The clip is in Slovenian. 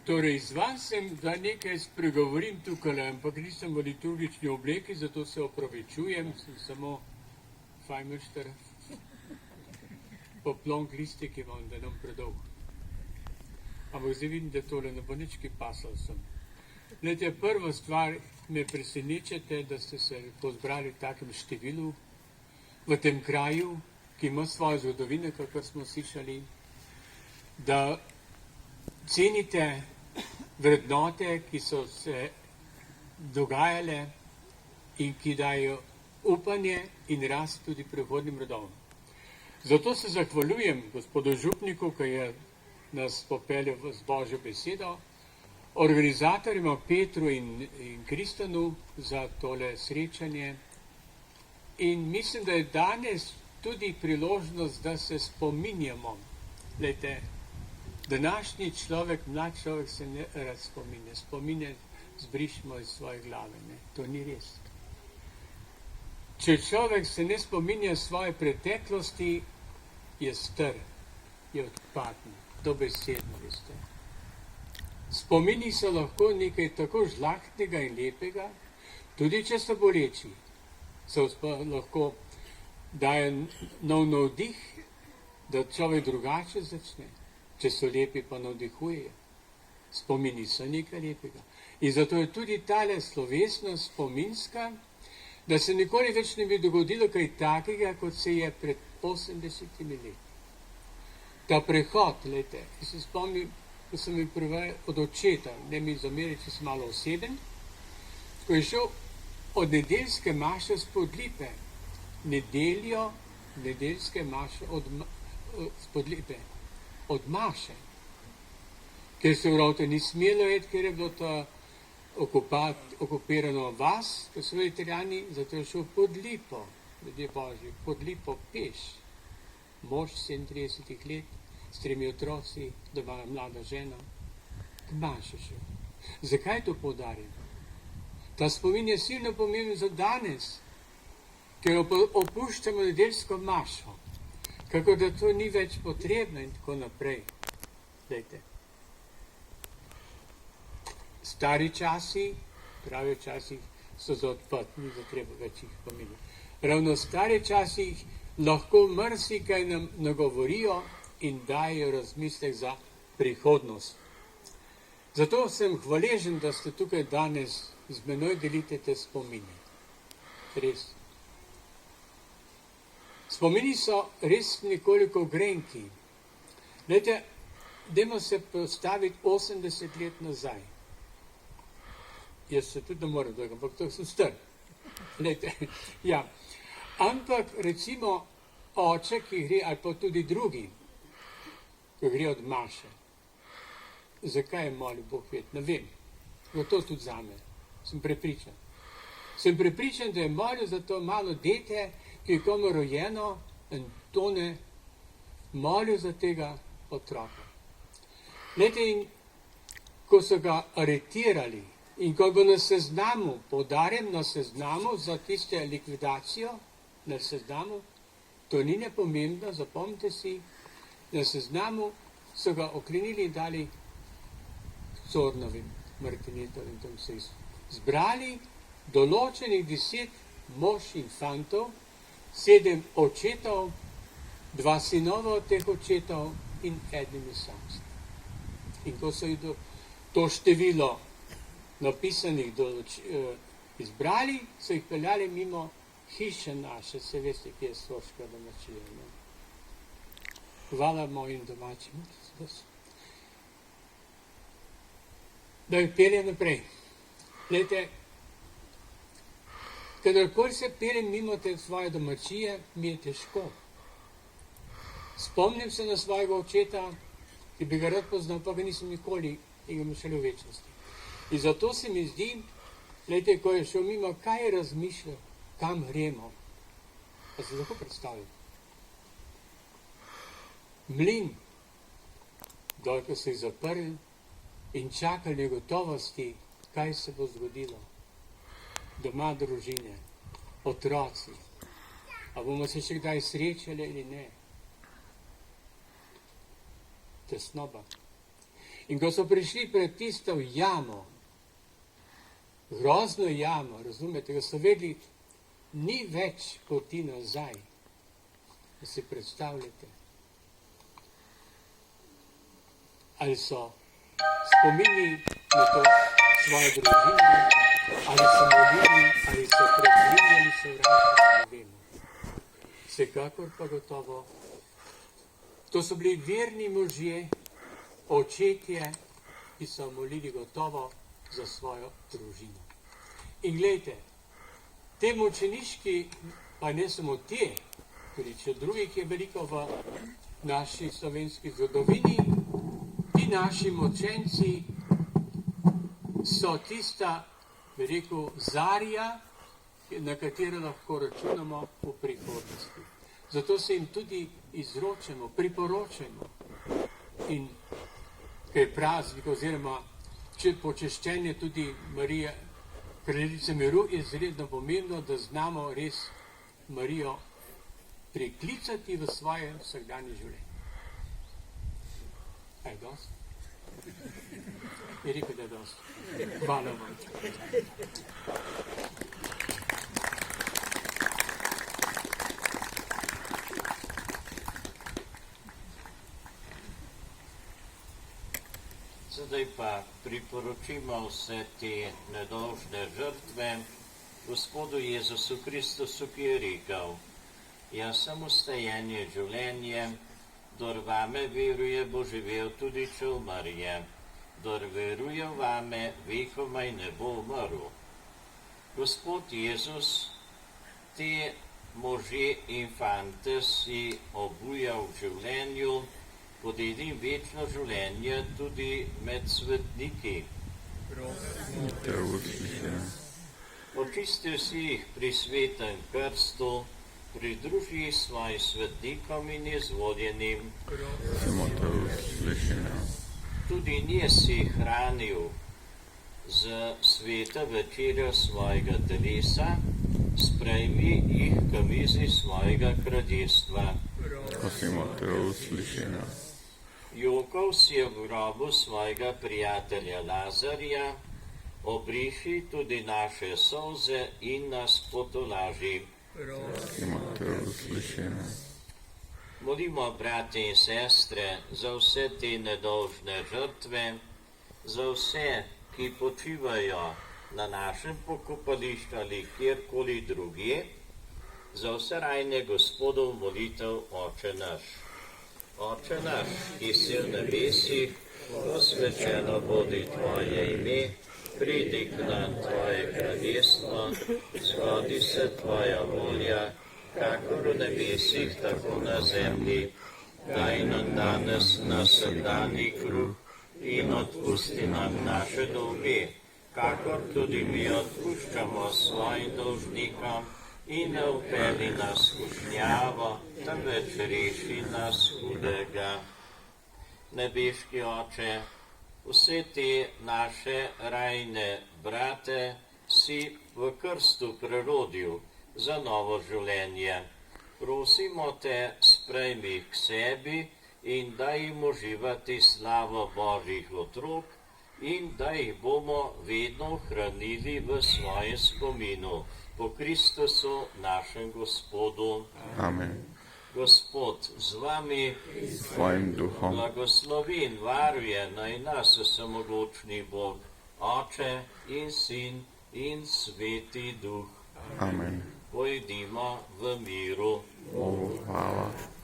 Torej, izvan sem, da nekaj spregovorim tukaj, ampak nisem v liturgični obleki, zato se opravičujem, sem samo fajmešter, poplonk listek imam, da nam predolg. Ampak zdaj vidim, da tole ne bo nič, ki pasal sem. Glede, prva stvar, me presenečate, da ste se pozbrali v takem številu v tem kraju, ki ima svojo zgodovino, kakor smo slišali, da cenite vrednote, ki so se dogajale in ki dajo upanje in rast tudi prihodnim rodovom. Zato se zahvaljujem gospodu župniku, ki je nas popeljal z Božjo besedo, organizatorima Petru in Kristjanu za tole srečanje in mislim, da je danes tudi priložnost, da se spominjamo. Glejte, današnji človek, mlad človek se ne rad spominja. Spominje zbrišmo iz svoje glave. Ne? To ni res. Če človek se ne spominja svoje preteklosti, je star, je odpadni. Dobesedno, veste. Spomini so lahko nekaj tako žlahtnega in lepega, tudi če so boleči. So lahko dajo nov navdih, da človek drugače začne. Če so lepi, pa navdihujejo. Spomini so nekaj lepega. In zato je tudi tale slovesnost spominska, da se nikoli več ne bi dogodilo kaj takega, kot se je pred 80 leti. Ta prehod, gledajte, ki se spomnim, ko sem mi prvi od očeta, ne mi zameri, če sem malo oseben, ko je šel od nedeljske maše spod lipe, nedeljske maše spod lipe, od maše, ker se v Rovte ni smelo jeti, ker je bilo to okupirano vas, ker so bili Italijani, zato je šel pod lipo, ljudje Božji, pod lipo peš. Mož 37 let, s 3 otroci, doma mlada žena, k maši šel. Zakaj to poudarim? Ta spomin je silno pomemben za danes, ker opuščamo nedeljsko mašo, kako da to ni več potrebno in tako naprej. Dajte. Stari časi, pravi časi, so za odpad, ni za treba več jih pomeniti. Ravno v stari časih lahko marsikaj nam nagovorijo in dajo razmislek za prihodnost. Zato sem hvaležen, da ste tukaj danes z menoj delite te spomine. Res. Spomini so res nekoliko grenki. Glejte, dajmo se postaviti 80 let nazaj. Jaz se tudi ne morem dojeti, ampak to sem star. Glejte, ja. Ampak recimo oče, ki gre, ali pa tudi drugi, ki gre od maše. Zakaj je molil Bog ved? Ne vem. To tudi zame. Sem prepričan. Sem prepričan, da je molil za to malo dete, ki je komu rojeno in tone, molil za tega otroka. Glejte, in ko so ga aretirali in ko bo na seznamu, poudarjam na seznamu za tiste likvidacijo, na seznamu, to ni nepomembno, zapomnite si, na seznamu so ga oklenili in dali Cornovim, Martinetovim, tam se zbrali določenih 10 mož in fantov, 7 očetov, 2 sinova od teh očetov in ednimi samci. In ko so jih to število napisanih izbrali, so jih peljali mimo hiše naše, se veste, kje je Soška domačija. Hvala mojim domačim. Da jih pelje naprej. Glejte, kadarkoli se peljem mimo te svoje domačije, mi je težko. Spomnim se na svojega očeta, ki bi ga rad poznal, pa ga nisem nikoli in ga imam šele v večnosti. In zato se mi zdi, glejte, ko je šel mimo, kaj je razmišljal, kam gremo. Pa se lahko predstavljam. Mlin, dol, ko so jih zaprli in čakali negotovosti, kaj se bo zgodilo. Doma družine, otroci. A bomo se še kdaj srečali ali ne? Tesnoba. In ko so prišli pred tisto jamo, grozno jamo, razumete, ko so vedeli, ni več poti nazaj, da si predstavljate. Ali so spominjali na to svoje družine, ali so molili, ali so preklinjali sovražnika, ne vemo. Vsekakor pa gotovo, to so bili verni možje, očetje, ki so molili gotovo za svojo družino. In gledajte, te mučeniški, pa ne samo te, tudi če drugih je veliko v naši slovenski zgodovini, ti naši mučenci so tista, bi rekel, zarja, na katero lahko računamo v prihodnosti. Zato se jim tudi izročamo, priporočamo. In kaj praznik oziroma če počeščenje tudi Marije, kraljice miru, je izredno pomembno, da znamo res Marijo priklicati v svoje vsakdanje življenje. A je dosti? Je rekel, da je dosti. Hvala vam. Sedaj pa priporočimo vse te nedolžne žrtve Gospodu Jezusu Kristusu, ki je rekel: Jaz sem vstajenje življenje, kdor vame veruje, bo živel tudi če umrje. Kdor veruje vame, vekomaj ne bo umrl. Gospod Jezus te može in fante si obujal v življenju, podedi večno življenje tudi med svetniki. Očistil si jih pri svetem krstu, pridruži svojim svetnikom in izvoljenim. Tudi nje si hranil z sveta večerjo svojega telesa, sprejmi jih k mizi svojega kraljestva. Prosimo te uslišeno. Jokal si je v grobu svojega prijatelja Lazarja, obriši tudi naše solze in nas potolaži. Prosimo te uslišeno. Molimo, brate in sestre, za vse te nedolžne žrtve, za vse, ki počivajo na našem pokopališču ali kjerkoli drugje, za vse rajne Gospodov molitev, Oče naš. Oče naš, ki si v nebesih, posvečeno bodi Tvoje ime, pridi k nam Tvoje kraljestvo, zgodi se Tvoja volja, kakor v nebesih, tako na zemlji. Daj nam danes naš vsakdanji kruh in odpusti nam naše dolge, kakor tudi mi odpuščamo svojim dolžnikom, in ne vpelji nas v skušnjavo, temveč reši nas hudega. Nebeški Oče, vse te naše rajne brate si v krstu prerodil za novo življenje. Prosimo te, sprejmi k sebi in daj jim uživati slavo Božjih otrok in da jih bomo vedno ohranili v svojem spominu. Po Kristusu, našem Gospodu. Amen. Gospod z vami, S tvojim duhom. blagoslovi in varuje naj nas vsemogočni Bog, Oče in Sin in Sveti Duh. Amen. Pojdimo v miru. Bogu hvala.